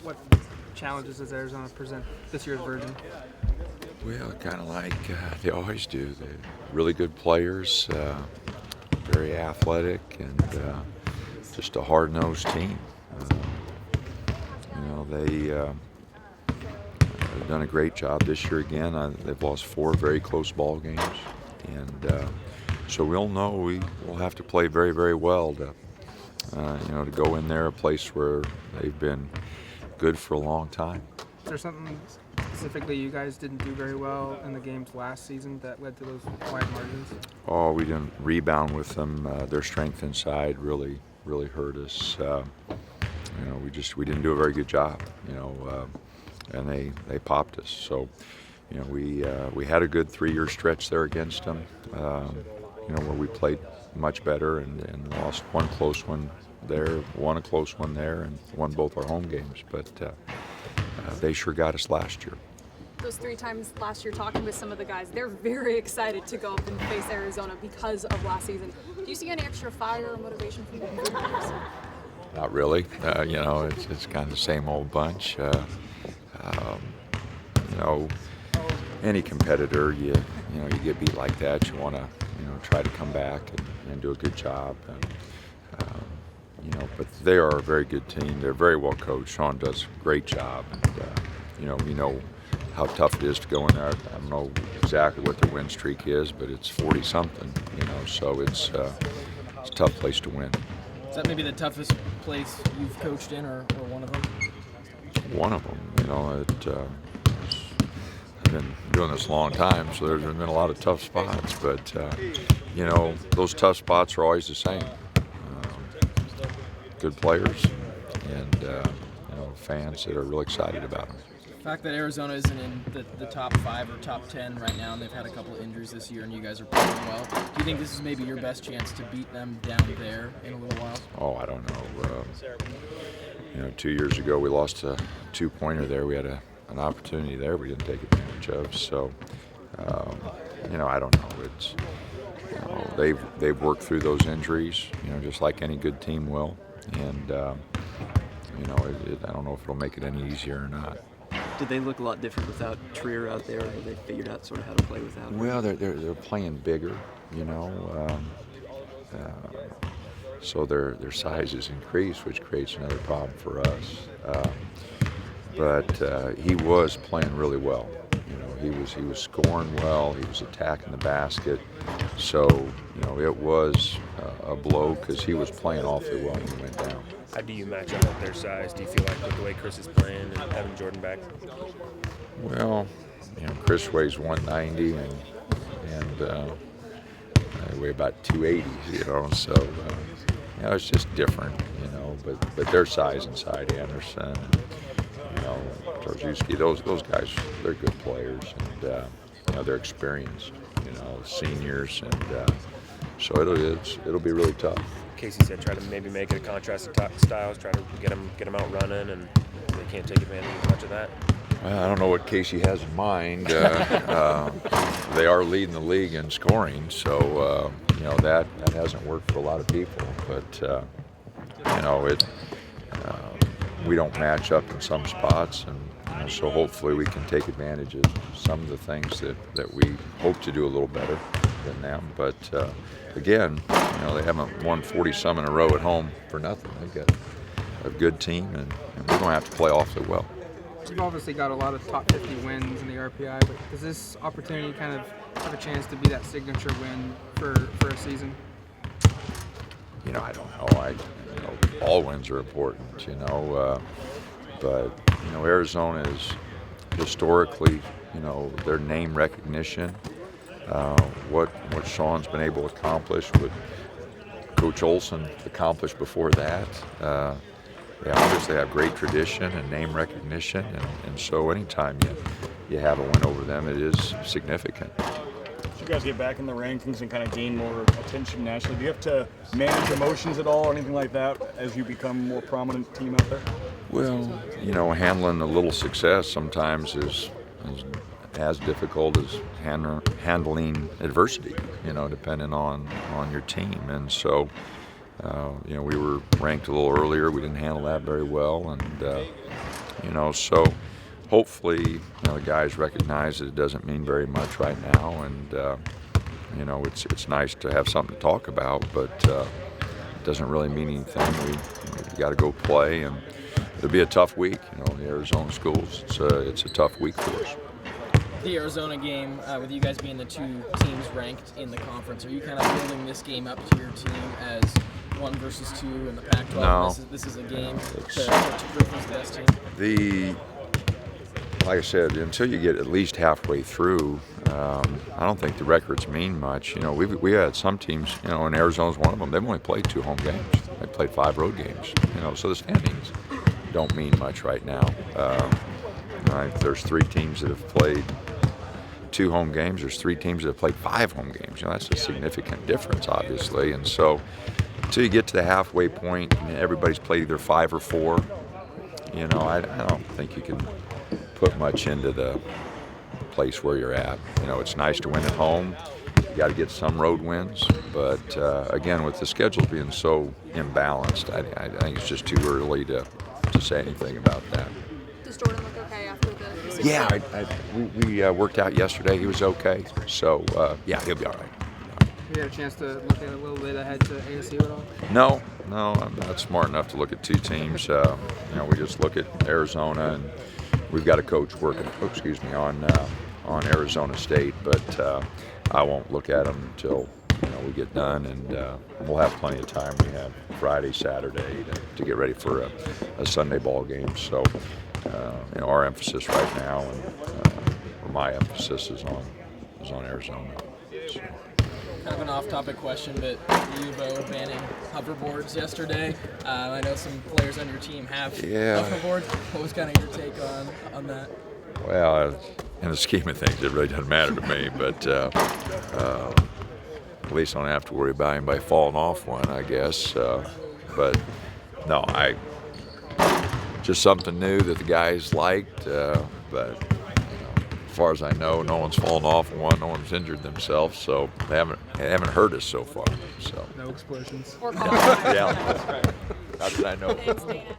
What challenges does Arizona present this year's version? Well, kind of like they always do. They're really good players, very athletic, and just a hard-nosed team. They've done a great job this year again. They've lost 4 very close ball games, and so we'll know we'll have to play very, very well to go in there, a place where they've been good for a long time. Is there something specifically you guys didn't do very well in the games last season that led to those wide margins? Oh, we didn't rebound with them. Their strength inside really hurt us. We didn't do a very good job. And they popped us. So, we had a good 3-year stretch there against them. Where we played much better and lost one close one there, won a close one there, and won both our home games. But they sure got us last year. Those 3 times last year, talking with some of the guys, they're very excited to go up and face Arizona because of last season. Do you see any extra fire or motivation from the players? Not really. It's kind of the same old bunch. Any competitor, you get beat like that, you want to try to come back and do a good job. But they are a very good team. They're very well coached. Sean does a great job. And, we know how tough it is to go in there. I don't know exactly what their win streak is, but it's 40-something. So it's a tough place to win. Is that maybe the toughest place you've coached in, or one of them? One of them. I've been doing this a long time, so there's been a lot of tough spots. But those tough spots are always the same. Good players and fans that are real excited about them. The fact that Arizona isn't in the top 5 or top 10 right now, and they've had a couple of injuries this year, and you guys are playing well, do you think this is maybe your best chance to beat them down there in a little while? Oh, I don't know. 2 years ago we lost a 2-pointer there. We had an opportunity there we didn't take advantage of. So, I don't know. It's they've worked through those injuries, just like any good team will. And I don't know if it'll make it any easier or not. Did they look a lot different without Trier out there, or have they figured out sort of how to play without him? Well, they're playing bigger, so their size is increased, which creates another problem for us. But he was playing really well. He was scoring well. He was attacking the basket. So it was a blow because he was playing awfully well when he went down. How do you match up with their size? Do you feel like with the way Chris is playing and having Jordan back? Well, Chris weighs 190 and I weigh about 280. So it's just different. But their size inside Anderson, Torczewski, those guys, they're good players, and they're experienced, seniors, and so it'll be really tough. Casey said try to maybe make it a contrast of styles, try to get them out running, and they can't take advantage of much of that. Well, I don't know what Casey has in mind. They are leading the league in scoring, so that hasn't worked for a lot of people. But we don't match up in some spots, and so hopefully we can take advantage of some of the things that we hope to do a little better than them. But again, they haven't won 40-some in a row at home for nothing. They've got a good team, and we're going to have to play awfully well. You've obviously got a lot of top 50 wins in the RPI, but does this opportunity kind of have a chance to be that signature win for a season? I don't know. All wins are important, but Arizona is historically, their name recognition, what Sean's been able to accomplish, what Coach Olson accomplished before that. They obviously have great tradition and name recognition, and so anytime you have a win over them, it is significant. As you guys get back in the rankings and kind of gain more attention nationally, do you have to manage emotions at all or anything like that as you become a more prominent team out there? Well, handling a little success sometimes is as difficult as handling adversity, depending on your team. And so, we were ranked a little earlier. We didn't handle that very well. And, You know, so hopefully, you know, the guys recognize that it doesn't mean very much right now, and you know, it's nice to have something to talk about, but it doesn't really mean anything. We got to go play, and it'll be a tough week. You know, the Arizona schools, it's a tough week for us. The Arizona game, with you guys being the two teams ranked in the conference, are you kind of building this game up to your team as 1 versus 2 in the Pac-12? No. This is a game to Griffin's best team. Like I said, until you get at least halfway through, I don't think the records mean much. You know, we had some teams, you know, and Arizona's one of them. They've only played 2 home games. They played 5 road games. You know, so the standings don't mean much right now. There's 3 teams that have played 2 home games. There's 3 teams that have played 5 home games. You know, that's a significant difference, obviously. And so, until you get to the halfway point, and everybody's played either 5 or 4. You know, I don't think you can put much into the place where you're at. You know, it's nice to win at home. You got to get some road wins, but again, with the schedule being so imbalanced, I think it's just too early to say anything about that. Does Jordan look okay after the season? Yeah, we worked out yesterday. He was okay, so yeah, he'll be all right. You had a chance to look at a little bit ahead to ASU at all? No, I'm not smart enough to look at 2 teams. You know, we just look at Arizona, and we've got a coach working. On Arizona State, but I won't look at them until we get done, and we'll have plenty of time. We have Friday, Saturday to get ready for a Sunday ball game. So, you know, our emphasis right now, and my emphasis is on Arizona. So. Kind of an off-topic question, but the UVO banning hoverboards yesterday. I know some players on your team have hoverboards. What was kind of your take on that? Well, in the scheme of things, it really doesn't matter to me, but at least I don't have to worry about anybody falling off one, I guess. But no, just something new that the guys liked, but as far as I know, no one's fallen off one, no one's injured themselves, so they haven't hurt us so far. So No explosions. Or call. yeah, that's what I know. Thanks, Dana.